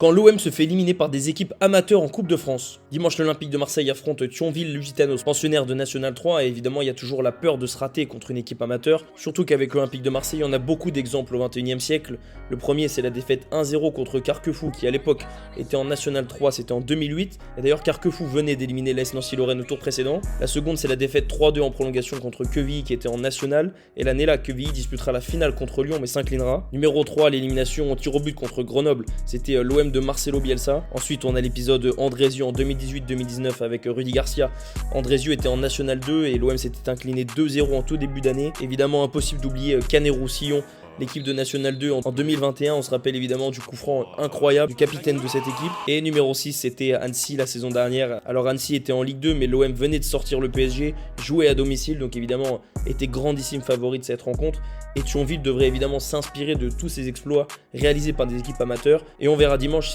Quand l'OM se fait éliminer par des équipes amateurs en Coupe de France. Dimanche, l'Olympique de Marseille affronte Thionville-Lusitanos, pensionnaire de National 3, et évidemment il y a toujours la peur de se rater contre une équipe amateur, surtout qu'avec l'Olympique de Marseille on a beaucoup d'exemples au 21e siècle. Le premier c'est la défaite 1-0 contre Carquefou qui à l'époque était en National 3, c'était en 2008, et d'ailleurs Carquefou venait d'éliminer l'AS Nancy-Lorraine au tour précédent. La seconde c'est la défaite 3-2 en prolongation contre Quevilly qui était en National, et l'année là Quevilly disputera la finale contre Lyon mais s'inclinera. Numéro 3, l'élimination en tir au but contre Grenoble, c'était l'OM de Marcelo Bielsa. Ensuite on a l'épisode Andrézieux en 2018-2019 avec Rudy Garcia. Andrézieux était en National 2 et l'OM s'était incliné 2-0 en tout début d'année. Évidemment impossible d'oublier Canet-Roussillon, l'équipe de National 2 en 2021, on se rappelle évidemment du coup franc incroyable du capitaine de cette équipe. Et numéro 6 c'était Annecy la saison dernière. Alors Annecy était en Ligue 2 mais l'OM venait de sortir le PSG, jouait à domicile donc évidemment était grandissime favori de cette rencontre. Et Thionville devrait évidemment s'inspirer de tous ces exploits réalisés par des équipes amateurs. Et on verra dimanche